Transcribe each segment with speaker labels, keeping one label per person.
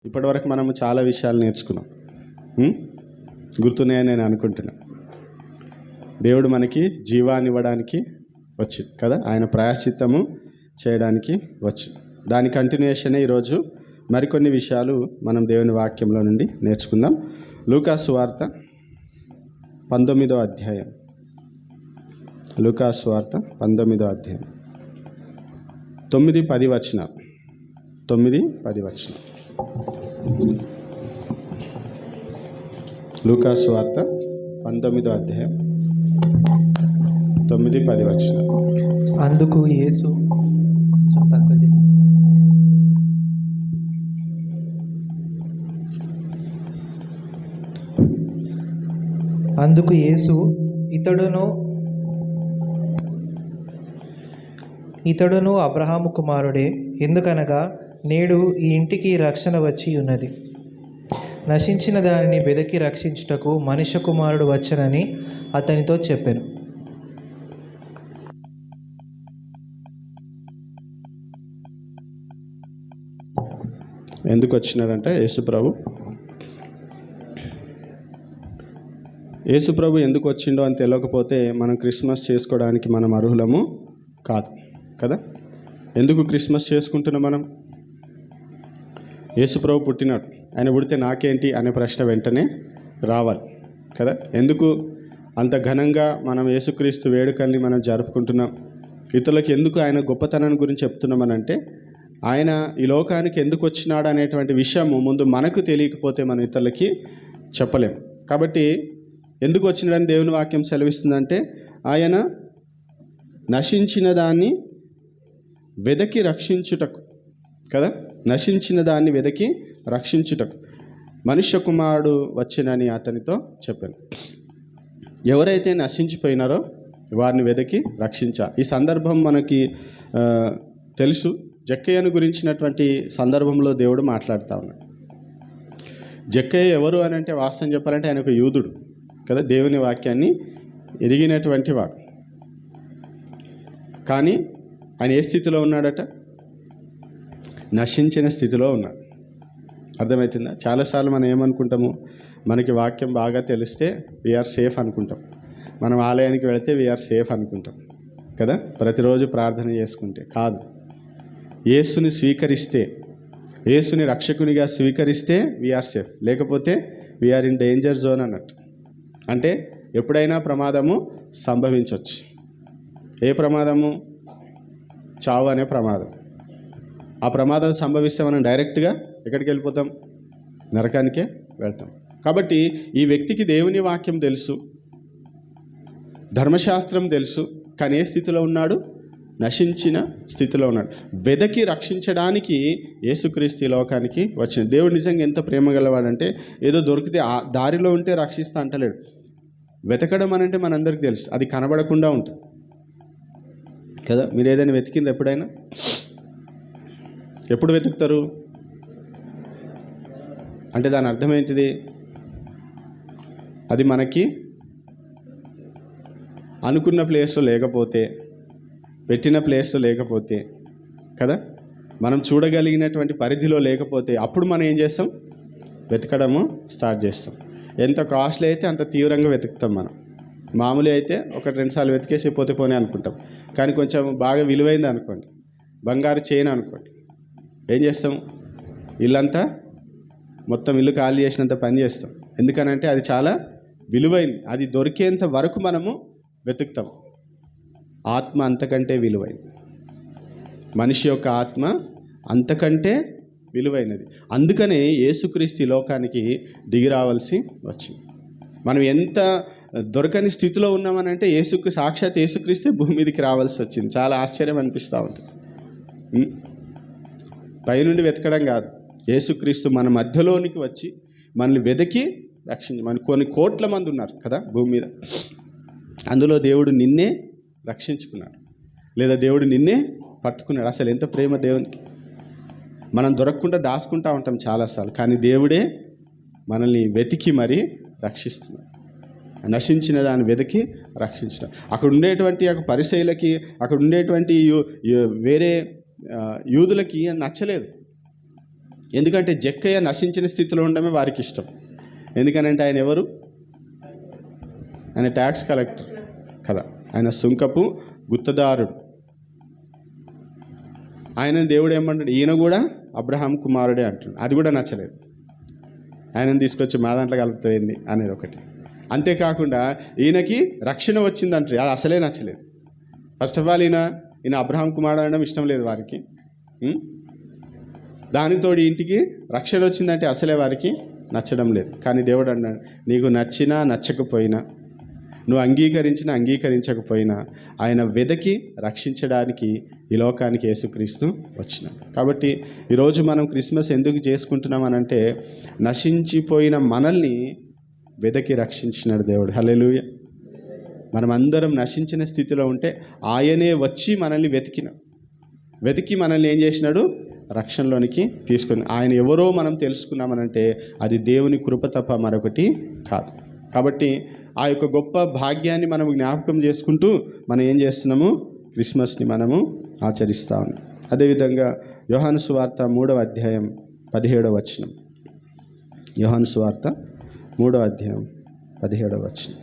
Speaker 1: ఇప్పటివరకు మనము చాలా విషయాలు నేర్చుకున్నాం. గుర్తున్నాయని నేను అనుకుంటున్నాను. దేవుడు మనకి జీవాన్ని ఇవ్వడానికి వచ్చింది కదా, ఆయన ప్రాయశ్చిత్తము చేయడానికి వచ్చింది. దాని కంటిన్యూషనే ఈరోజు మరికొన్ని విషయాలు మనం దేవుని వాక్యంలో నుండి నేర్చుకుందాం. లూకాసు సువార్త 19వ అధ్యాయం. లూకాసు సువార్త 19వ అధ్యాయం 9-10 వచనాలు. 9-10 వచనాలు. లూకాసు సువార్త 19వ అధ్యాయం 9-10 వచనాలు.
Speaker 2: అందుకు యేసు కొంచెం తక్కువ. అందుకు యేసు ఇతడును అబ్రహాము కుమారుడే, ఎందుకనగా నేడు ఈ ఇంటికి రక్షణ వచ్చి ఉన్నది. నశించిన దానిని వెదకి రక్షించుటకు మనుష్య కుమారుడు వచ్చనని అతనితో చెప్పెను.
Speaker 1: ఎందుకు వచ్చినారంటే యేసుప్రభు ఎందుకు వచ్చిండో అని తెలియకపోతే మనం క్రిస్మస్ చేసుకోవడానికి మనం అర్హులము కాదు కదా. ఎందుకు క్రిస్మస్ చేసుకుంటున్నాం మనం? యేసుప్రభు పుట్టినాడు, ఆయన పుడితే నాకేంటి అనే ప్రశ్న వెంటనే రావాలి కదా. ఎందుకు అంత ఘనంగా మనం యేసుక్రీస్తు వేడుకల్ని మనం జరుపుకుంటున్నాం? ఇతరులకు ఎందుకు ఆయన గొప్పతనాన్ని గురించి చెప్తున్నామనంటే, ఆయన ఈ లోకానికి ఎందుకు వచ్చినాడు అనేటువంటి విషయము ముందు మనకు తెలియకపోతే మనం ఇతరులకి చెప్పలేం. కాబట్టి ఎందుకు వచ్చినాడని దేవుని వాక్యం సెలవిస్తుందంటే, ఆయన నశించిన దాన్ని వెదకి రక్షించుటకు కదా, నశించిన దాన్ని వెదకి రక్షించుటకు మనుష్య కుమారుడు వచ్చినని అతనితో చెప్పాను. ఎవరైతే నశించిపోయినారో వారిని వెదకి రక్షించా. ఈ సందర్భం మనకి తెలుసు. జక్కయ్యను గురించినటువంటి సందర్భంలో దేవుడు మాట్లాడుతూ ఉన్నాడు. జక్కయ్య ఎవరు అని అంటే, వాస్తవం చెప్పాలంటే ఆయన ఒక యూదుడు కదా, దేవుని వాక్యాన్ని ఎరిగినటువంటి వాడు. కానీ ఆయన ఏ స్థితిలో ఉన్నాడట? నశించిన స్థితిలో ఉన్నాడు. అర్థమవుతుందా? చాలాసార్లు మనం ఏమనుకుంటాము, మనకి వాక్యం బాగా తెలిస్తే వీఆర్ సేఫ్ అనుకుంటాం. మనం ఆలయానికి వెళితే వీఆర్ సేఫ్ అనుకుంటాం కదా, ప్రతిరోజు ప్రార్థన చేసుకుంటే. కాదు, యేసుని స్వీకరిస్తే, యేసుని రక్షకునిగా స్వీకరిస్తే వీఆర్ సేఫ్, లేకపోతే వీఆర్ ఇన్ డేంజర్ జోన్ అన్నట్టు. అంటే ఎప్పుడైనా ప్రమాదము సంభవించవచ్చు. ఏ ప్రమాదము? చావు అనే ప్రమాదం. ఆ ప్రమాదం సంభవిస్తే మనం డైరెక్ట్గా ఎక్కడికి వెళ్ళిపోతాం? నరకానికే వెళ్తాం. కాబట్టి ఈ వ్యక్తికి దేవుని వాక్యం తెలుసు, ధర్మశాస్త్రం తెలుసు, కానీ ఏ స్థితిలో ఉన్నాడు? నశించిన స్థితిలో ఉన్నాడు. వెదకి రక్షించడానికి యేసుక్రీస్తు ఈ లోకానికి వచ్చిన దేవుడు నిజంగా ఎంత ప్రేమ గలవాడంటే, ఏదో దొరికితే ఆ దారిలో ఉంటే రక్షిస్తా అంటలేడు. వెతకడం అనంటే మనందరికీ తెలుసు, అది కనబడకుండా ఉంటుంది కదా. మీరు ఏదైనా వెతికింది ఎప్పుడైనా? ఎప్పుడు వెతుకుతారు అంటే దాని అర్థం ఏంటిది? అది మనకి అనుకున్న ప్లేస్లో లేకపోతే, పెట్టిన ప్లేస్లో లేకపోతే కదా, మనం చూడగలిగినటువంటి పరిధిలో లేకపోతే అప్పుడు మనం ఏం చేస్తాం? వెతకడము స్టార్ట్ చేస్తాం. ఎంత కాస్ట్లీ అయితే అంత తీవ్రంగా వెతుకుతాం మనం. మామూలు అయితే 1-2 సార్లు వెతికేసి పోతే అనుకుంటాం. కానీ కొంచెం బాగా విలువైంది అనుకోండి, బంగారు చైన్ అనుకోండి, ఏం చేస్తాం? ఇల్లంతా మొత్తం ఇల్లు ఖాళీ చేసినంత పని చేస్తాం. ఎందుకనంటే అది చాలా విలువైంది. అది దొరికేంత వరకు మనము వెతుకుతాం. ఆత్మ అంతకంటే విలువైంది. మనిషి యొక్క ఆత్మ అంతకంటే విలువైనది. అందుకనే యేసుక్రీస్తు లోకానికి దిగి రావాల్సి వచ్చింది. మనం ఎంత దొరకని స్థితిలో ఉన్నామనంటే సాక్షాత్ యేసుక్రీస్తే భూమి మీదకి రావాల్సి వచ్చింది. చాలా ఆశ్చర్యం అనిపిస్తూ ఉంటుంది. పైనుండి వెతకడం కాదు, యేసుక్రీస్తు మన మధ్యలోనికి వచ్చి మనల్ని వెతికి రక్షించి. మన కొన్ని కోట్ల మంది ఉన్నారు కదా భూమి మీద, అందులో దేవుడు నిన్నే రక్షించుకున్నాడు, లేదా దేవుడు నిన్నే పట్టుకున్నాడు. అసలు ఎంత ప్రేమ దేవునికి! మనం దొరకకుండా దాచుకుంటూ ఉంటాం చాలాసార్లు, కానీ దేవుడే మనల్ని వెతికి మరీ రక్షిస్తున్నాడు. నశించిన దాన్ని వెతికి రక్షించడం. అక్కడ ఉండేటువంటి పరిసయ్యులకి, అక్కడ ఉండేటువంటి వేరే యూదులకి నచ్చలేదు. ఎందుకంటే జక్కయ్య నశించిన స్థితిలో ఉండడమే వారికి ఇష్టం. ఎందుకనంటే ఆయన ఎవరు? ఆయన ట్యాక్స్ కలెక్టర్ కదా, ఆయన సుంకపు గుత్తదారుడు. ఆయన దేవుడు ఏమంటాడు? ఈయన కూడా అబ్రహాం కుమారుడే అంటాడు. అది కూడా నచ్చలేదు. ఆయనను తీసుకొచ్చి మా దాంట్లో కలుపుతుంది అనేది ఒకటి. అంతేకాకుండా ఈయనకి రక్షణ వచ్చిందంటారు, అది అసలే నచ్చలేదు. ఫస్ట్ ఆఫ్ ఆల్ ఈయన అబ్రహాం కుమారుడు అనడం ఇష్టం లేదు వారికి. దానితోడు ఇంటికి రక్షణ వచ్చిందంటే అసలే వారికి నచ్చడం లేదు. కానీ దేవుడు అన్నాడు, నీకు నచ్చినా నచ్చకపోయినా, నువ్వు అంగీకరించినా అంగీకరించకపోయినా ఆయన వెదకి రక్షించడానికి ఈ లోకానికి యేసుక్రీస్తు వచ్చినాడు. కాబట్టి ఈరోజు మనం క్రిస్మస్ ఎందుకు చేసుకుంటున్నామనంటే, నశించిపోయిన మనల్ని వెదకి రక్షించినాడు దేవుడు. హల్లెలూయా. మనం అందరం నశించిన స్థితిలో ఉంటే ఆయనే వచ్చి మనల్ని వెతికి మనల్ని ఏం చేసినాడు? రక్షణలోనికి తీసుకుని. ఆయన ఎవరో మనం తెలుసుకున్నామనంటే అది దేవుని కృప తప్ప మరొకటి కాదు. కాబట్టి ఆ యొక్క గొప్ప భాగ్యాన్ని మనం జ్ఞాపకం చేసుకుంటూ మనం ఏం చేస్తున్నాము? క్రిస్మస్ని మనము ఆచరిస్తూ ఉన్నాం. అదేవిధంగా యోహాను సువార్త 3వ అధ్యాయం 17వ వచనం. యోహాను సువార్త 3వ అధ్యాయం 17వ వచనం.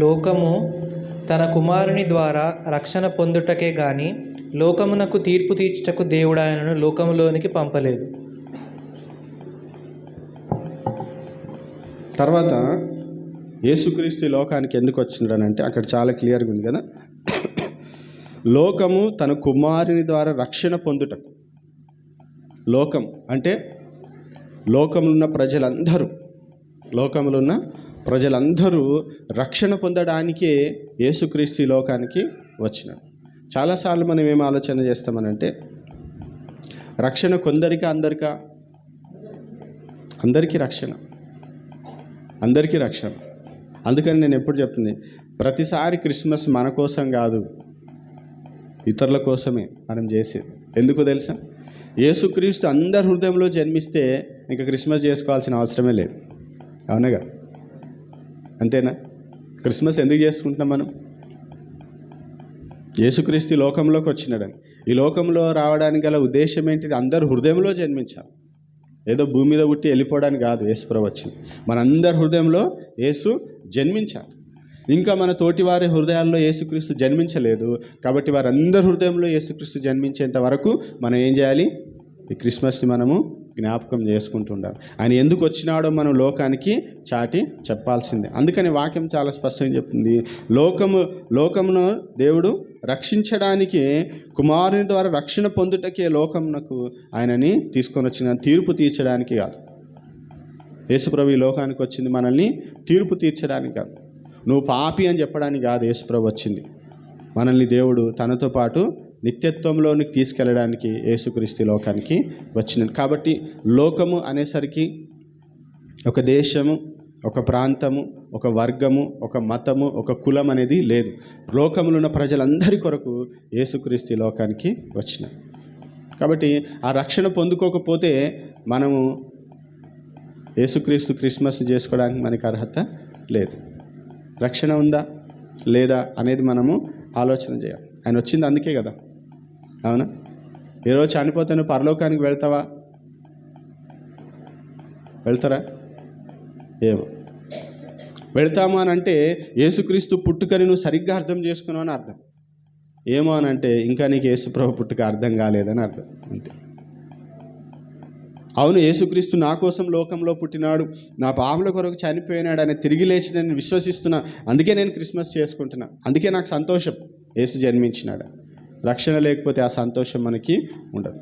Speaker 2: లోకము తన కుమారుని ద్వారా రక్షణ పొందుటకే గాని లోకమునకు తీర్పు తీర్చుటకు దేవుడు ఆయనను లోకములోనికి పంపలేదు.
Speaker 1: తర్వాత యేసుక్రీస్తు లోకానికి ఎందుకు వచ్చినాడనంటే అక్కడ చాలా క్లియర్గా ఉంది కదా. లోకము తన కుమారుని ద్వారా రక్షణ పొందుటకు. లోకం అంటే లోకములో ఉన్న ప్రజలందరూ రక్షణ పొందడానికే యేసుక్రీస్తు లోకానికి వచ్చినాడు. చాలాసార్లు మనం ఏం ఆలోచన చేస్తామనంటే, రక్షణ కొందరికా అందరికా? అందరికీ రక్షణ. అందుకని నేను ఎప్పుడు చెప్తుంది, ప్రతిసారి క్రిస్మస్ మన కోసం కాదు, ఇతరుల కోసమే మనం చేసేది. ఎందుకో తెలుసా? యేసుక్రీస్తు అందరి హృదయంలో జన్మిస్తే ఇంకా క్రిస్మస్ చేసుకోవాల్సిన అవసరమే లేదు. అవునగా? అంతేనా? క్రిస్మస్ ఎందుకు చేసుకుంటున్నాం మనం? యేసుక్రీస్తు లోకంలోకి వచ్చినాడని. ఈ లోకంలో రావడానికి గల ఉద్దేశం ఏంటిది? అందరు హృదయంలో జన్మించాలి. ఏదో భూమి మీద పుట్టి వెళ్ళిపోవడానికి కాదు యేసుప్రభు వచ్చింది. మనందరి హృదయంలో యేసు జన్మించాలి. ఇంకా మన తోటి వారి హృదయాల్లో యేసుక్రీస్తు జన్మించలేదు. కాబట్టి వారందరి హృదయంలో యేసుక్రీస్తు జన్మించేంత వరకు మనం ఏం చేయాలి? ఈ క్రిస్మస్ని మనము జ్ఞాపకం చేసుకుంటూ ఉండాలి. ఆయన ఎందుకు వచ్చినాడో మనం లోకానికి చాటి చెప్పాల్సిందే. అందుకని వాక్యం చాలా స్పష్టంగా చెప్తుంది, లోకమును దేవుడు రక్షించడానికి కుమారుని ద్వారా రక్షణ పొందుటకే లోకమునకు ఆయనని తీసుకొని వచ్చిన, తీర్పు తీర్చడానికి కాదు. యేసుప్రభు ఈ లోకానికి వచ్చింది మనల్ని తీర్పు తీర్చడానికి కాదు, నువ్వు పాపి అని చెప్పడానికి కాదు. యేసుప్రభు వచ్చింది మనల్ని దేవుడు తనతో పాటు నిత్యత్వంలోనికి తీసుకెళ్ళడానికి యేసుక్రీస్తు లోకానికి వచ్చినాడు. కాబట్టి లోకము అనేసరికి ఒక దేశము, ఒక ప్రాంతము, ఒక వర్గము, ఒక మతము, ఒక కులం అనేది లేదు. లోకములో ఉన్న ప్రజలందరి కొరకు యేసుక్రీస్తు లోకానికి వచ్చినాడు. కాబట్టి ఆ రక్షణ పొందుకోకపోతే మనము యేసుక్రీస్తు క్రిస్మస్ చేసుకోవడానికి మనకి అర్హత లేదు. రక్షణ ఉందా లేదా అనేది మనము ఆలోచన చేయాలి. ఆయన వచ్చింది అందుకే కదా. అవునా? ఈరోజు చనిపోతే నువ్వు పరలోకానికి వెళ్తారా? ఏమో వెళ్తాము అని అంటే యేసుక్రీస్తు పుట్టుకని నువ్వు సరిగ్గా అర్థం చేసుకున్నావు అని అర్థం. ఏమో అని అంటే ఇంకా నీకు యేసుప్రభు పుట్టుక అర్థం కాలేదని అర్థం. అంతే. అవును, యేసుక్రీస్తు నా కోసం లోకంలో పుట్టినాడు, నా పాపముల కొరకు చనిపోయినాడు, ఆయన తిరిగి లేచి నేను విశ్వసిస్తున్నా, అందుకే నేను క్రిస్మస్ చేసుకుంటున్నా, అందుకే నాకు సంతోషం యేసు జన్మించినాడు. రక్షణ లేకపోతే ఆ సంతోషం మనకి ఉండదు.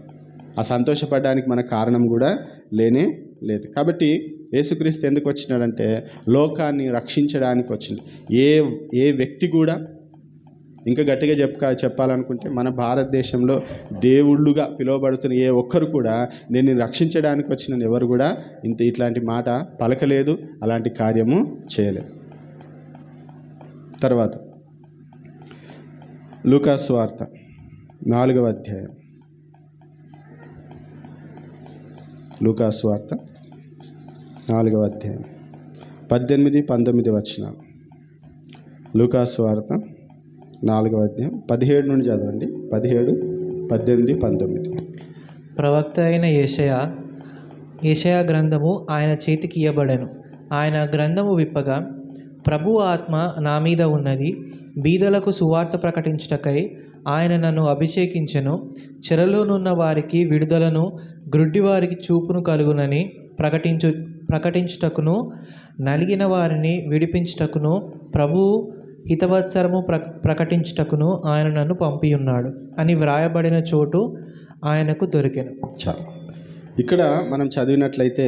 Speaker 1: ఆ సంతోషపడడానికి మన కారణం కూడా లేనే లేదు. కాబట్టి యేసుక్రీస్తు ఎందుకు వచ్చినాడంటే లోకాన్ని రక్షించడానికి వచ్చింది. ఏ వ్యక్తి కూడా, ఇంకా గట్టిగా చెప్పాలనుకుంటే మన భారతదేశంలో దేవుళ్ళుగా పిలువబడుతున్న ఏ ఒక్కరు కూడా నేను రక్షించడానికి వచ్చిన ఎవరు కూడా ఇట్లాంటి మాట పలకలేదు, అలాంటి కార్యము చేయలేదు. తర్వాత లూకా సువార్త 4వ అధ్యాయం. లూకా సువార్త 4వ అధ్యాయం 18-19 వచనాలు. లూకాసు వార్త 4వ అధ్యాయం 17 నుండి చదవండి. 17, 18, 19.
Speaker 2: ప్రవక్త అయిన యెషయా గ్రంథము ఆయన చేతికి ఇయ్యబడెను. ఆయన గ్రంథము విప్పగా, ప్రభువు ఆత్మ నా మీద ఉన్నది, బీదలకు సువార్త ప్రకటించుటకై ఆయన నన్ను అభిషేకించెను, చెరలోనున్న వారికి విడుదలను, గ్రుడ్డి వారికి చూపును కలుగునని ప్రకటించుటకును, నలిగిన వారిని విడిపించుటకును, ప్రభువు హితవత్సరము ప్రకటించుటకును ఆయన నన్ను పంపియున్నాడు అని వ్రాయబడిన చోటు ఆయనకు దొరికెను.
Speaker 1: చాలు. ఇక్కడ మనం చదివినట్లయితే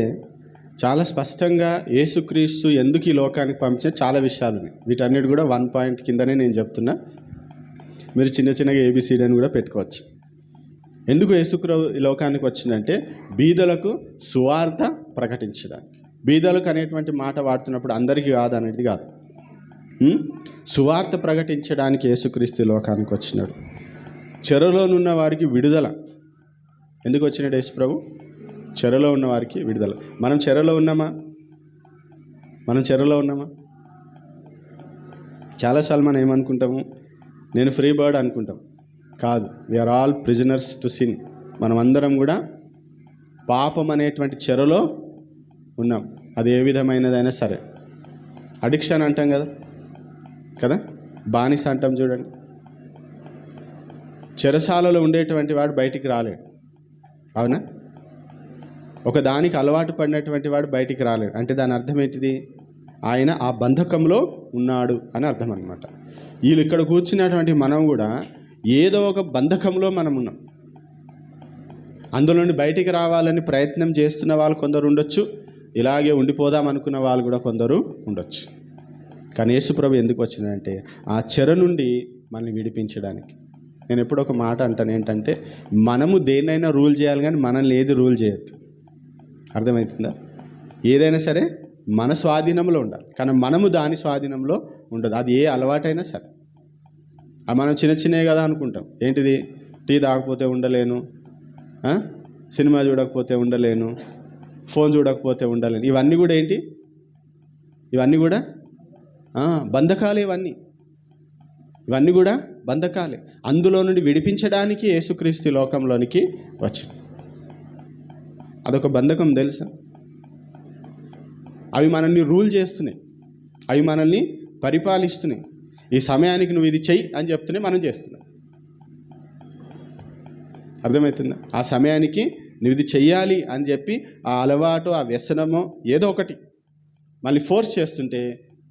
Speaker 1: చాలా స్పష్టంగా యేసుక్రీస్తు ఎందుకు ఈ లోకానికి పంపించిన చాలా విషయాలు ఉన్నాయి. వీటన్నిటి కూడా 1 పాయింట్ కిందనే నేను చెప్తున్నా. మీరు చిన్న చిన్నగా ఏబిసిడి అని కూడా పెట్టుకోవచ్చు. ఎందుకు యేసుక్రీస్తు ఈ లోకానికి వచ్చిందంటే బీదలకు సువార్త ప్రకటించడానికి. బీదలకు అనేటువంటి మాట వాడుతున్నప్పుడు అందరికీ కాదు అనేది కాదు, సువార్త ప్రకటించడానికి యేసుక్రీస్తు ఈ లోకానికి వచ్చినాడు. చెరలోనున్న వారికి విడుదల. ఎందుకు వచ్చినాడు యేసు ప్రభు? చెరలో ఉన్న వారికి విడుదల. మనం చెరలో ఉన్నామా? చాలాసార్లు మనం ఏమనుకుంటాము, నేను ఫ్రీ బర్డ్ అనుకుంటాం. కాదు, we are all prisoners to sin. మనం అందరం కూడా పాపం అనేటువంటి చెరలో ఉన్నాం. అది ఏ విధమైనదైనా సరే. అడిక్షన్ అంటాం కదా, బానిస అంటాం చూడండి. చెరసాలలో ఉండేటువంటి వాడు బయటికి రాలేడు, అవునా? ఒక దానికి అలవాటు పడినటువంటి వాడు బయటికి రాలేడు. అంటే దాని అర్థం ఏంటిది? ఆయన ఆ బంధకంలో ఉన్నాడు అని అర్థం అన్నమాట. వీళ్ళు ఇక్కడ కూర్చున్నటువంటి మనం కూడా ఏదో ఒక బంధకంలో మనం ఉన్నాం. అందులో నుండి బయటికి రావాలని ప్రయత్నం చేస్తున్న వాళ్ళు కొందరు ఉండొచ్చు, ఇలాగే ఉండిపోదాం అనుకున్న వాళ్ళు కూడా కొందరు ఉండొచ్చు. కానీ యేసుప్రభు ఎందుకు వచ్చినాడంటే ఆ చెర నుండి మనల్ని విడిపించడానికి. నేను ఎప్పుడు ఒక మాట అంటాను, ఏంటంటే మనము దేన్నైనా రూల్ చేయాలి, కానీ మనల్ని ఏది రూల్ చేయొద్దు. అర్థమవుతుందా? ఏదైనా సరే మన స్వాధీనంలో ఉండాలి, కానీ మనము దాని స్వాధీనంలో ఉండదు. అది ఏ అలవాటైనా సరే. మనం చిన్నవి కదా అనుకుంటాం. ఏంటిది? టీ తాగకపోతే ఉండలేను, సినిమా చూడకపోతే ఉండలేను, ఫోన్ చూడకపోతే ఉండలేను. ఇవన్నీ కూడా ఏంటి? ఇవన్నీ కూడా బంధకాలే. ఇవన్నీ కూడా బంధకాలే. అందులో నుండి విడిపించడానికి యేసుక్రీస్తు లోకంలోనికి వచ్చింది. అదొక బంధకం, తెలుసా? అవి మనల్ని రూల్ చేస్తున్నాయి, అవి మనల్ని పరిపాలిస్తున్నాయి. ఈ సమయానికి నువ్వు ఇది చెయ్యి అని చెప్తూనే మనం చేస్తున్నాం. అర్థమవుతుందా? ఆ సమయానికి నువ్వు ఇది చెయ్యాలి అని చెప్పి ఆ అలవాటు, ఆ వ్యసనమో ఏదో ఒకటి మళ్ళీ ఫోర్స్ చేస్తుంటే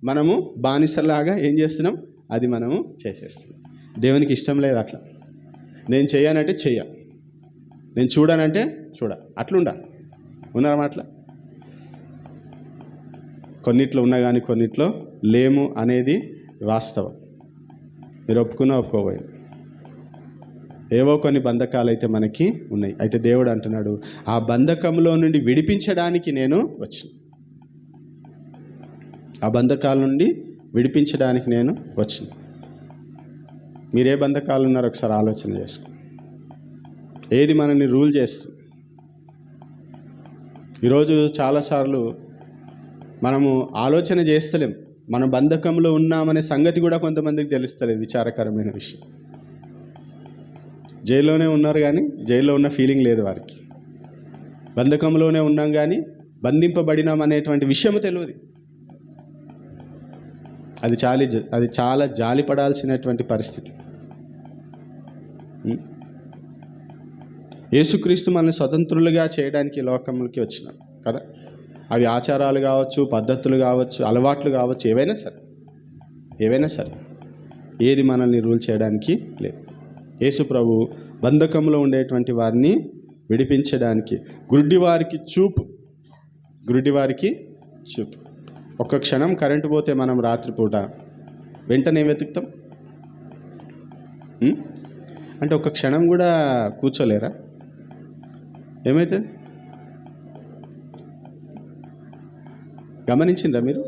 Speaker 1: మనము బానిసలాగా ఏం చేస్తున్నాం? అది మనము చేసేస్తున్నాం. దేవునికి ఇష్టం లేదు అట్లా. నేను చెయ్యనంటే చెయ్య, నేను చూడనంటే చూడ, అట్లుండా. ఉన్నారా అట్లా? కొన్నిట్లో ఉన్నా కానీ కొన్నిట్లో లేము అనేది వాస్తవం. మీరు ఒప్పుకున్నా ఒప్పుకోబోయింది. ఏవో కొన్ని బంధకాలు అయితే మనకి ఉన్నాయి. అయితే దేవుడు అంటున్నాడు, ఆ బంధకంలో నుండి విడిపించడానికి నేను వచ్చిన. ఆ బంధకాల నుండి విడిపించడానికి నేను వచ్చిన. మీరే బంధకాలు ఉన్నారో ఒకసారి ఆలోచన చేసుకో. ఏది మనల్ని రూల్ చేస్తుంది? ఈరోజు చాలాసార్లు మనము ఆలోచన చేస్తలేం. మన బంధకంలో ఉన్నామనే సంగతి కూడా కొంతమందికి తెలుస్తలేదు. విచారకరమైన విషయం. జైల్లోనే ఉన్నారు కానీ జైల్లో ఉన్న ఫీలింగ్ లేదు వారికి. బంధకంలోనే ఉన్నాం కానీ బంధింపబడినాం అనేటువంటి విషయం తెలియదు. అది చాలా జాలిపడాల్సినటువంటి పరిస్థితి. యేసుక్రీస్తు మనల్ని స్వతంత్రులుగా చేయడానికి లోకంలోకి వచ్చినాం కదా. అవి ఆచారాలు కావచ్చు, పద్ధతులు కావచ్చు, అలవాట్లు కావచ్చు, ఏవైనా సరే ఏది మనల్ని రూల్ చేయడానికి లేదు. యేసు ప్రభు బంధకంలో ఉండేటువంటి వారిని విడిపించడానికి, గుడ్డివారికి చూపు. ఒక్క క్షణం కరెంటు పోతే మనం రాత్రిపూట వెంటనే వెతుకుతాం. అంటే ఒక్క క్షణం కూడా కూర్చోలేరా? ఏమవుతుంది? గమనించిండ్రా మీరు?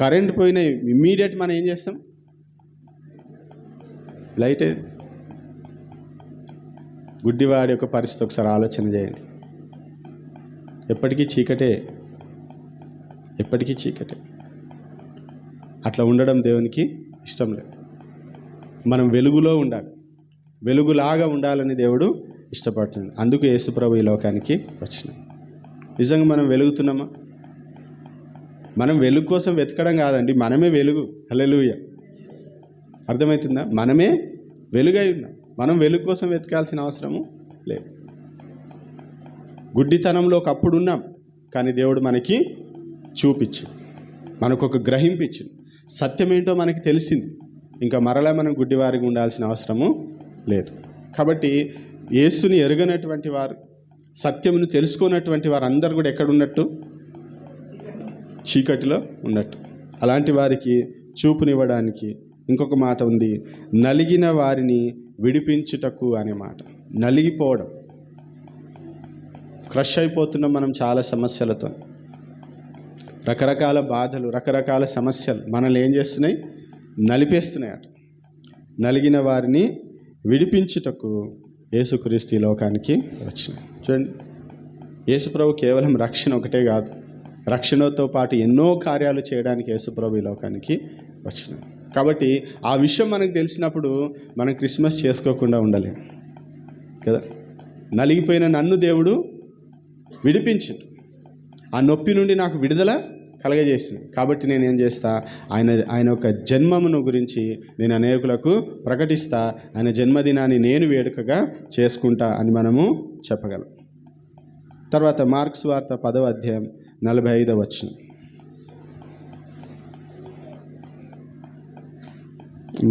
Speaker 1: కరెంట్ పోయిన ఇమ్మీడియట్ మనం ఏం చేస్తాం? లైట్. గుడ్డివాడి యొక్క పరిస్థితి ఒకసారి ఆలోచన చేయండి. ఎప్పటికీ చీకటే. అట్లా ఉండడం దేవునికి ఇష్టం లేదు. మనం వెలుగులో ఉండాలి, వెలుగులాగా ఉండాలని దేవుడు ఇష్టపడుతుంది. అందుకు యేసుప్రభు ఈ లోకానికి వచ్చినాడు. నిజంగా మనం వెలుగుతున్నామా? మనం వెలుగు కోసం వెతకడం కాదండి, మనమే వెలుగు. హల్లెలూయా. అర్థమవుతుందా? మనమే వెలుగై ఉన్నాం. మనం వెలుగు కోసం వెతకాల్సిన అవసరము లేదు. గుడ్డితనంలో ఒకప్పుడు ఉన్నాం, కానీ దేవుడు మనకి చూపించింది, మనకు ఒక గ్రహింపు ఇచ్చింది. సత్యం ఏంటో మనకి తెలిసింది. ఇంకా మరలా మనం గుడ్డివారికి ఉండాల్సిన అవసరము లేదు. కాబట్టి యేసుని ఎరుగనటువంటి వారు, సత్యమును తెలుసుకున్నటువంటి వారు అందరూ కూడా ఎక్కడున్నట్టు? చీకటిలో ఉన్నట్టు. అలాంటి వారికి చూపునివ్వడానికి ఇంకొక మాట ఉంది, నలిగిన వారిని విడిపించుటకు అనే మాట. నలిగిపోవడం, క్రష్ అయిపోతున్నాం మనం చాలా సమస్యలతో. రకరకాల బాధలు, రకరకాల సమస్యలు మనల్ని ఏం చేస్తున్నాయి? నలిపేస్తున్నాయి అట. నలిగిన వారిని విడిపించుటకు యేసుక్రీస్తు ఈ లోకానికి వచ్చినాయి. చూడండి, యేసుప్రభు కేవలం రక్షణ ఒకటే కాదు, రక్షణతో పాటు ఎన్నో కార్యాలు చేయడానికి యేసుప్రభు ఈ లోకానికి వచ్చినాయి. కాబట్టి ఆ విషయం మనకు తెలిసినప్పుడు మనం క్రిస్మస్ చేసుకోకుండా ఉండలేము కదా. నలిగిపోయిన నన్ను దేవుడు విడిపించిండు, ఆ నొప్పి నుండి నాకు విడుదల కలగజేసింది. కాబట్టి నేను ఏం చేస్తా? ఆయన యొక్క జన్మమును గురించి నేను అనేకులకు ప్రకటిస్తా, ఆయన జన్మదినాన్ని నేను వేడుకగా చేసుకుంటా అని మనము చెప్పగలం. తర్వాత మార్క్స్ వార్త 10వ అధ్యాయం 45వ వచనం.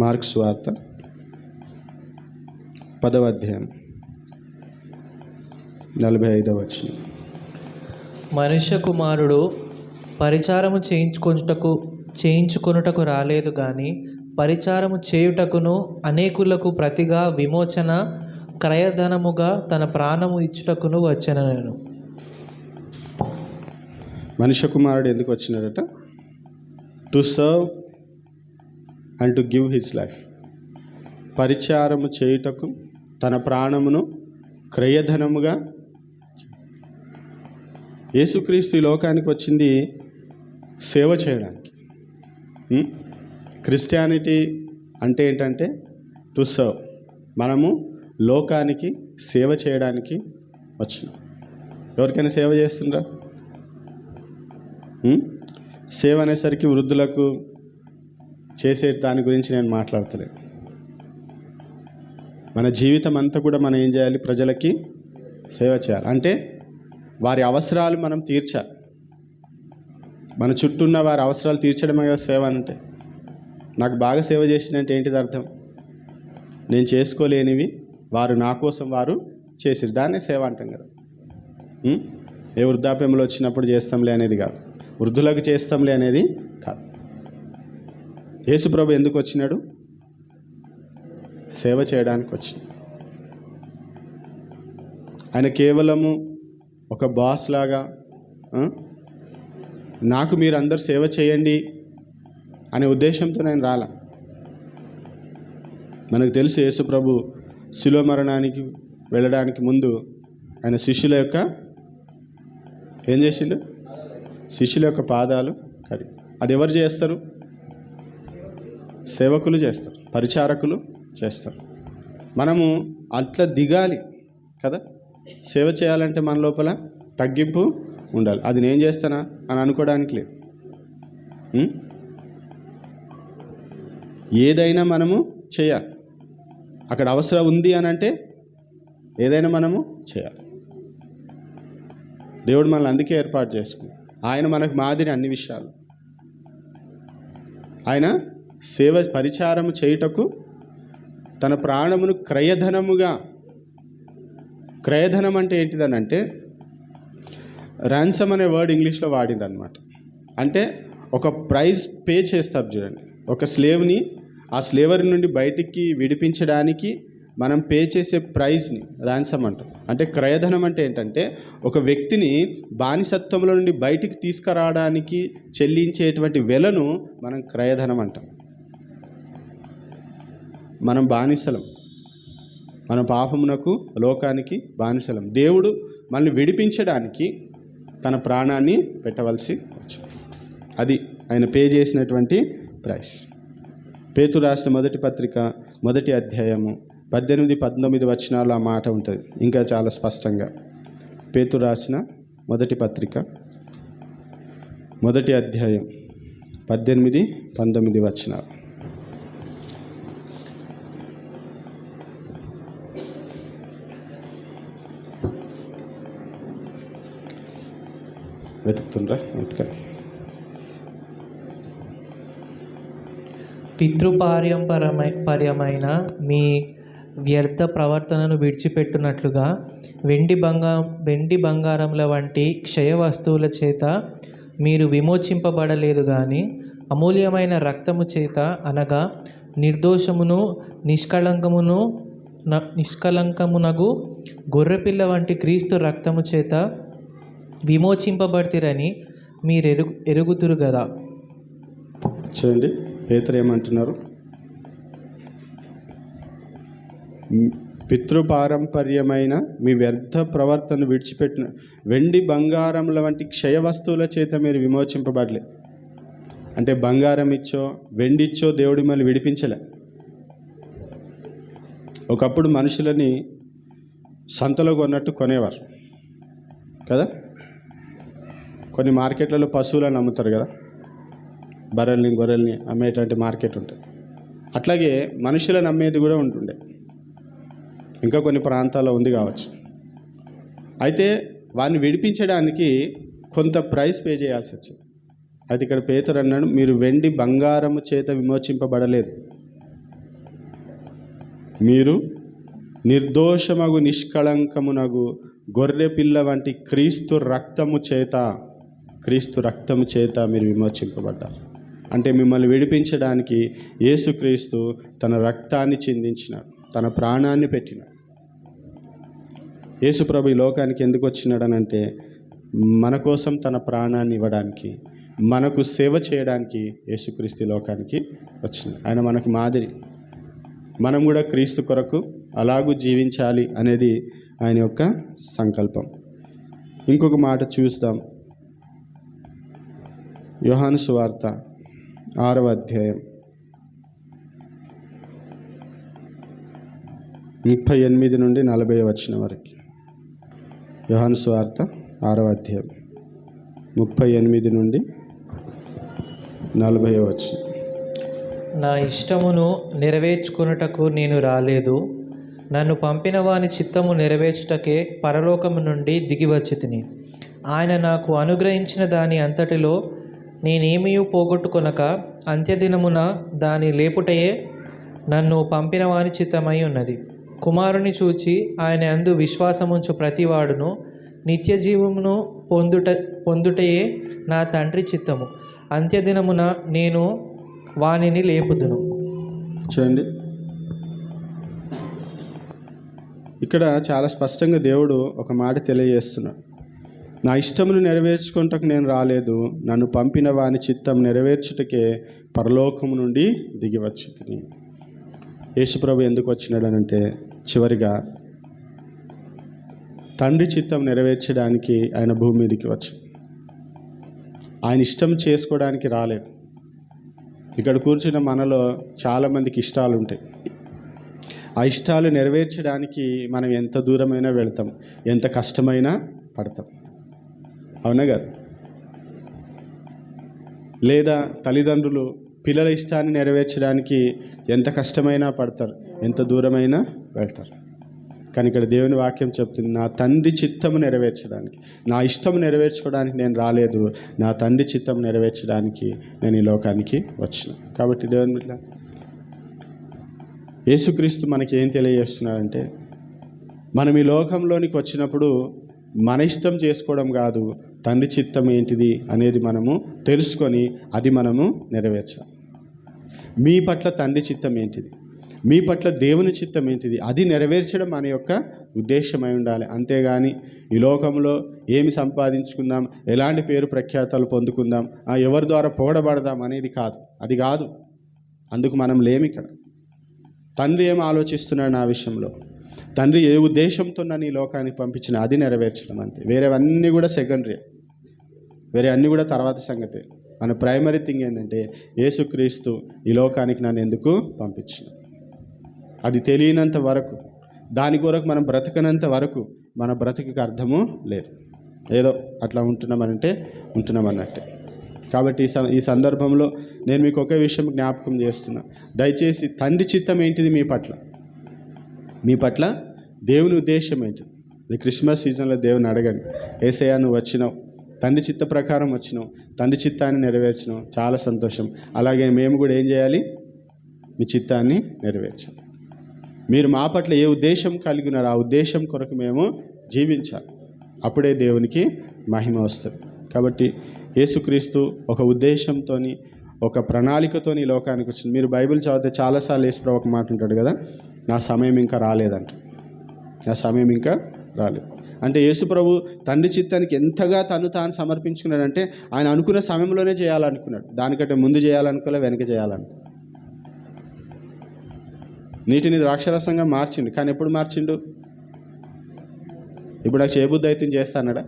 Speaker 1: మార్క్స్ వార్త 10వ అధ్యాయం 45వ వచనం.
Speaker 2: మనుష్య కుమారుడు పరిచారము చేయించుకొనుటకు రాలేదు కానీ పరిచారము చేయుటకును అనేకులకు ప్రతిగా విమోచన క్రయధనముగా తన ప్రాణము ఇచ్చుటకును వచ్చెనను.
Speaker 1: మనుష్య కుమారుడు ఎందుకు వచ్చినాడట? To serve and to give his life. పరిచారము చేయుటకు, తన ప్రాణమును క్రయధనముగా. యేసుక్రీస్తు ఈ లోకానికి వచ్చింది సేవ చేయడానికి. క్రిస్టియానిటీ అంటే ఏంటంటే టు సర్వ్. మనము లోకానికి సేవ చేయడానికి వచ్చినాం. ఎవరికైనా సేవ చేస్తుండ్రా? సేవ అనేసరికి వృద్ధులకు చేసే దాని గురించి నేను మాట్లాడతలేదు. మన జీవితం అంతా కూడా మనం ఏం చేయాలి? ప్రజలకి సేవ చేయాలి. అంటే వారి అవసరాలు మనం తీర్చాలి. మన చుట్టూ ఉన్న వారి అవసరాలు తీర్చడమే కదా సేవ అంటే. నాకు బాగా సేవ చేసినంటే ఏంటిది అర్థం? నేను చేసుకోలేనివి వారు నా కోసం వారు చేసిరు, దాన్నే సేవ అంటాం కదా. ఏ వృద్ధాప్యంలో వచ్చినప్పుడు చేస్తాంలే అనేది కాదు, వృద్ధులకు చేస్తాంలే అనేది కాదు. యేసుప్రభు ఎందుకు వచ్చినాడు? సేవ చేయడానికి వచ్చింది. ఆయన కేవలము ఒక బాస్ లాగా నాకు మీరు అందరు సేవ చేయండి అనే ఉద్దేశంతో నేను రాలా. మనకు తెలుసు యేసుప్రభు శిలువ మరణానికి వెళ్ళడానికి ముందు ఆయన శిష్యుల యొక్క ఏం చేసిండు? శిష్యుల యొక్క పాదాలు కడి. అది ఎవరు చేస్తారు? సేవకులు చేస్తారు, పరిచారకులు చేస్తారు. మనము అట్లా దిగాలి కదా. సేవ చేయాలంటే మన లోపల తగ్గింపు ఉండాలి. అది నేను చేస్తానా అని అనుకోవడానికి లేదు. ఏదైనా మనము చేయాలి. అక్కడ అవసరం ఉంది అని అంటే ఏదైనా మనము చేయాలి. దేవుడు మనల్ని అందుకే ఏర్పాటు చేసుకున్నాడు. ఆయన మనకు మాదిరి అన్ని విషయాలు. ఆయన సేవ పరిచారము చేయుటకు తన ప్రాణమును క్రయధనముగా. క్రయధనం అంటే ఏంటిదనంటే ర్యాన్సమ్ అనే వర్డ్ ఇంగ్లీష్లో వాడింది అనమాట. అంటే ఒక ప్రైజ్ పే చేస్తారు చూడండి. ఒక స్లేవ్ని ఆ స్లేవరీ నుండి బయటికి విడిపించడానికి మనం పే చేసే ప్రైజ్ని ర్యాన్సమ్ అంటాం. అంటే క్రయధనం అంటే ఏంటంటే ఒక వ్యక్తిని బానిసత్వంలో నుండి బయటికి తీసుకురావడానికి చెల్లించేటువంటి వెలను మనం క్రయధనం అంటాం. మనం బానిసలం, మన పాపమునకు లోకానికి బానిసలం. దేవుడు మనల్ని విడిపించడానికి తన ప్రాణాన్ని పెట్టవలసి వచ్చింది. అది ఆయన పే చేసినటువంటి ప్రైస్. పేతురు రాసిన మొదటి పత్రిక 1వ అధ్యాయము 18-19 వచనాలు ఆ మాట ఉంటుంది ఇంకా చాలా స్పష్టంగా. పేతురు రాసిన మొదటి పత్రిక 1వ అధ్యాయం 18-19 వచనాలు. వెతుకుతుండ్రా?
Speaker 2: పితృపారంపర్యమైన మీ వ్యర్థ ప్రవర్తనను విడిచిపెట్టునట్లుగా వెండి బంగారముల వంటి క్షయ వస్తువుల చేత మీరు విమోచింపబడలేదు కానీ అమూల్యమైన రక్తము చేత, అనగా నిర్దోషమును నిష్కలంకమునగు గొర్రెపిల్ల వంటి క్రీస్తు రక్తము చేత విమోచింపబడితిరని మీరు ఎరుగుదురు కదా.
Speaker 1: చూడండి, పేతురు ఏమంటున్నారు? పితృపారంపర్యమైన మీ వ్యర్థ ప్రవర్తన విడిచిపెట్టిన వెండి బంగారముల వంటి క్షయ వస్తువుల చేత మీరు విమోచింపబడలే. అంటే బంగారం ఇచ్చో వెండి ఇచ్చో దేవుడు మిమ్మల్ని విడిపించలే. ఒకప్పుడు మనుషులని సంతలో కొన్నట్టు కొనేవారు కదా. కొన్ని మార్కెట్లలో పశువులను అమ్ముతారు కదా, బర్రెల్ని గొర్రెల్ని అమ్మేటువంటి మార్కెట్ ఉంటుంది. అట్లాగే మనుషులను అమ్మేది కూడా ఉంటుండే, ఇంకా కొన్ని ప్రాంతాల్లో ఉంది కావచ్చు. అయితే వారిని విడిపించడానికి కొంత ప్రైస్ పే చేయాల్సి వచ్చింది. అయితే ఇక్కడ పేతురు అన్నాడు, మీరు వెండి బంగారము చేత విమోచింపబడలేదు, మీరు నిర్దోషమగు నిష్కళంకమునగు గొర్రె పిల్ల వంటి క్రీస్తు రక్తము చేత మీరు విమోచింపబడ్డారు. అంటే మిమ్మల్ని విడిపించడానికి యేసుక్రీస్తు తన రక్తాన్ని చిందించినాడు, తన ప్రాణాన్ని పెట్టినాడు. యేసుప్రభు ఈ లోకానికి ఎందుకు వచ్చినాడనంటే మన కోసం తన ప్రాణాన్ని ఇవ్వడానికి, మనకు సేవ చేయడానికి యేసుక్రీస్తు లోకానికి వచ్చినాడు. ఆయన మనకు మాదిరి. మనం కూడా క్రీస్తు కొరకు అలాగూ జీవించాలి అనేది ఆయన యొక్క సంకల్పం. ఇంకొక మాట చూస్తాం. యోహాను సువార్త 6వ అధ్యాయం 38-40 వచనం వరకు. యోహాను సువార్త 6వ అధ్యాయం 38-40 వచనం.
Speaker 2: నా ఇష్టమును నెరవేర్చుకొనుటకు నేను రాలేదు, నన్ను పంపిన వాని చిత్తము నెరవేర్చుటకే పరలోకము నుండి దిగివచ్చి తిని. ఆయన నాకు అనుగ్రహించిన దాని అంతటిలో నేనేమీ పోగొట్టుకొనక అంత్యదినమున దాని లేపుటయే నన్ను పంపిన వాని చిత్తమై ఉన్నది. కుమారుని చూచి ఆయన యందు విశ్వాసముంచు ప్రతివాడును నిత్య జీవమును పొందుటయే నా తండ్రి చిత్తము. అంత్యదినమున నేను వానిని లేపుదును.
Speaker 1: చూడండి, ఇక్కడ చాలా స్పష్టంగా దేవుడు ఒక మాట తెలియజేస్తున్నాడు. నా ఇష్టమును నెరవేర్చుకుంటకు నేను రాలేదు, నన్ను పంపిన వాని చిత్తం నెరవేర్చుటకే పరలోకము నుండి దిగివచ్చి తిని. యేసుప్రభు ఎందుకు వచ్చినాడనంటే చివరిగా తండ్రి చిత్తం నెరవేర్చడానికి ఆయన భూమి మీదకి వచ్చి ఆయన ఇష్టం చేసుకోవడానికి రాలేదు. ఇక్కడ కూర్చున్న మనలో చాలామందికి ఇష్టాలు ఉంటాయి. ఆ ఇష్టాలు నెరవేర్చడానికి మనం ఎంత దూరమైనా వెళ్తాం, ఎంత కష్టమైనా పడతాం. అవునా కదా? లేదా తల్లిదండ్రులు పిల్లల ఇష్టాన్ని నెరవేర్చడానికి ఎంత కష్టమైనా పడతారు, ఎంత దూరమైనా వెళ్తారు. కానీ ఇక్కడ దేవుని వాక్యం చెప్తుంది, నా తండ్రి చిత్తము నెరవేర్చడానికి, నా ఇష్టం నెరవేర్చుకోవడానికి నేను రాలేదు, నా తండ్రి చిత్తం నెరవేర్చడానికి నేను ఈ లోకానికి వచ్చిన. కాబట్టి దేవుని బిడ్డ, యేసుక్రీస్తు మనకి ఏం తెలియజేస్తున్నాడంటే, మనం ఈ లోకంలోనికి వచ్చినప్పుడు మన ఇష్టం చేసుకోవడం కాదు, తండ్రి చిత్తం ఏంటిది అనేది మనము తెలుసుకొని అది మనము నెరవేర్చాలి. మీ పట్ల తండ్రి చిత్తం ఏంటిది, మీ పట్ల దేవుని చిత్తం ఏంటిది, అది నెరవేర్చడం మన యొక్క ఉద్దేశమై ఉండాలి. అంతేగాని ఈ లోకంలో ఏమి సంపాదించుకుందాం, ఎలాంటి పేరు ప్రఖ్యాతలు పొందుకుందాం, ఎవరి ద్వారా పొగడబడదాం అనేది కాదు. అది కాదు, అందుకు మనం లేము ఇక్కడ. తండ్రి ఏం ఆలోచిస్తున్నాడు నా విషయంలో, తండ్రి ఏ ఉద్దేశంతో నన్ను ఈ లోకానికి పంపించిన అది నెరవేర్చడం అంతే. వేరేవన్నీ కూడా సెకండరీ, వేరే అన్నీ కూడా తర్వాత సంగతే. మన ప్రైమరీ థింగ్ ఏంటంటే యేసుక్రీస్తు ఈ లోకానికి నన్ను ఎందుకు పంపించిన. అది తెలియనంత వరకు, దాని కొరకు మనం బ్రతకనంత వరకు మన బ్రతికి అర్థము లేదు. ఏదో అట్లా ఉంటున్నామన్నట్టే. కాబట్టి ఈ సందర్భంలో నేను మీకు ఒకే విషయం జ్ఞాపకం చేస్తున్నా. దయచేసి తండ్రి చిత్తం ఏంటిది మీ పట్ల దేవుని ఉద్దేశం ఏంటి? ఈ క్రిస్మస్ సీజన్లో దేవుని అడగండి, యేసయ్యా నువ్వు వచ్చినావు, తండ్రి చిత్త ప్రకారం వచ్చినావు, తండ్రి చిత్తాన్ని నెరవేర్చినావు, చాలా సంతోషం. అలాగే మేము కూడా ఏం చేయాలి? మీ చిత్తాన్ని నెరవేర్చాలి. మీరు మా పట్ల ఏ ఉద్దేశం కలిగి ఉన్నారో ఆ ఉద్దేశం కొరకు మేము జీవించాలి. అప్పుడే దేవునికి మహిమ వస్తుంది. కాబట్టి యేసుక్రీస్తు ఒక ఉద్దేశంతో, ఒక ప్రణాళికతో ఈ లోకానికి వచ్చింది. మీరు బైబిల్ చదివితే చాలాసార్లు యేసుప్రభు ఒక మాట ఉంటాడు కదా, నా సమయం ఇంకా రాలేదంట. నా సమయం ఇంకా రాలేదు అంటే యేసుప్రభు తండ్రి చిత్తానికి ఎంతగా తాను సమర్పించుకున్నాడంటే ఆయన అనుకున్న సమయంలోనే చేయాలనుకున్నాడు. దానికంటే ముందు చేయాలనుకోలే, వెనక చేయాలను. నీటిని ద్రాక్షరసంగా మార్చిండు, కానీ ఎప్పుడు మార్చిండు? ఇప్పుడు నాకు చేయబుద్ధి అయితే చేస్తానడా?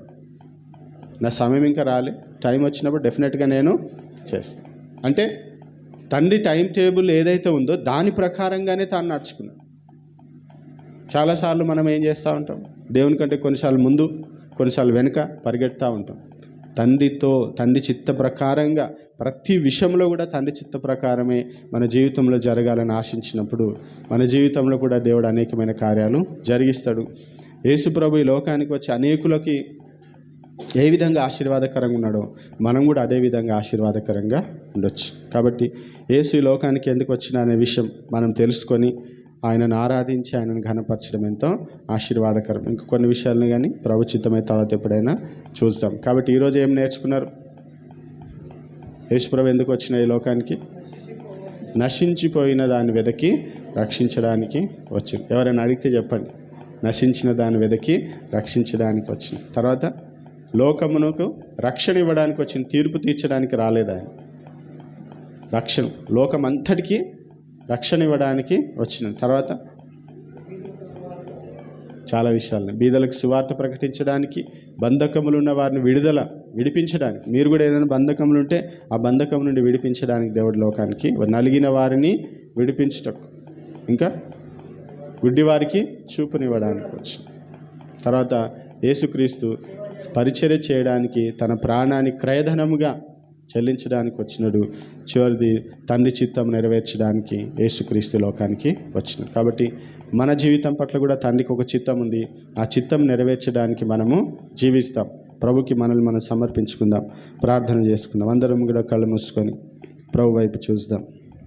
Speaker 1: నా సమయం ఇంకా రాలే, టైం వచ్చినప్పుడు డెఫినెట్గా నేను చేస్తాను. అంటే తండ్రి టైం టేబుల్ ఏదైతే ఉందో దాని ప్రకారంగానే తాను నడుచుకున్నాడు. చాలాసార్లు మనం ఏం చేస్తూ ఉంటాం? దేవుని కంటే కొన్నిసార్లు ముందు, కొన్నిసార్లు వెనుక పరిగెడుతూ ఉంటాం. తండ్రి చిత్త ప్రకారంగా ప్రతి విషయంలో కూడా తండ్రి చిత్త ప్రకారమే మన జీవితంలో జరగాలని ఆశించినప్పుడు మన జీవితంలో కూడా దేవుడు అనేకమైన కార్యాలు జరిగిస్తాడు. యేసుప్రభు ఈ లోకానికి వచ్చి అనేకులకి ఏ విధంగా ఆశీర్వాదకరంగా ఉన్నాడో మనం కూడా అదే విధంగా ఆశీర్వాదకరంగా ఉండొచ్చు. కాబట్టి యేసు ఈ లోకానికి ఎందుకు వచ్చినా అనే విషయం మనం తెలుసుకొని ఆయనను ఆరాధించి ఆయనను ఘనపరచడం ఎంతో ఆశీర్వాదకరం. ఇంక కొన్ని విషయాలను కానీ ప్రభు చిత్తమైన తర్వాత ఎప్పుడైనా చూద్దాం. కాబట్టి ఈరోజు ఏం నేర్చుకున్నారు? యేసుప్రభు ఎందుకు వచ్చిన ఈ లోకానికి? నశించిపోయిన దాన్ని వెదకి రక్షించడానికి వచ్చింది. ఎవరైనా అడిగితే చెప్పండి. నశించిన దాన్ని వెదకి రక్షించడానికి వచ్చింది. తర్వాత లోకమునకు రక్షణ ఇవ్వడానికి వచ్చింది, తీర్పు తీర్చడానికి రాలేదు ఆయన. రక్షణ, లోకం అంతటికీ రక్షణ ఇవ్వడానికి వచ్చిన తర్వాత చాలా విషయాలను, బీదలకు సువార్త ప్రకటించడానికి, బంధకములు ఉన్న వారిని విడిపించడానికి, మీరు కూడా ఏదైనా బంధకములు ఉంటే ఆ బంధకం నుండి విడిపించడానికి దేవుడి లోకానికి, నలిగిన వారిని విడిపించటకు, ఇంకా గుడ్డి వారికి చూపునివ్వడానికి వచ్చింది. తర్వాత యేసుక్రీస్తు పరిచర్య చేయడానికి తన ప్రాణాన్ని క్రయధనముగా చెల్లించడానికి వచ్చినాడు. చివరిది తండ్రి చిత్తం నెరవేర్చడానికి యేసుక్రీస్తు లోకానికి వచ్చినాడు. కాబట్టి మన జీవితం పట్ల కూడా తండ్రికి ఒక చిత్తం ఉంది. ఆ చిత్తం నెరవేర్చడానికి మనము జీవిస్తాం. ప్రభుకి మనల్ని మనం సమర్పించుకుందాం, ప్రార్థన చేసుకుందాం. అందరం కూడా కళ్ళు మూసుకొని ప్రభు వైపు చూద్దాం.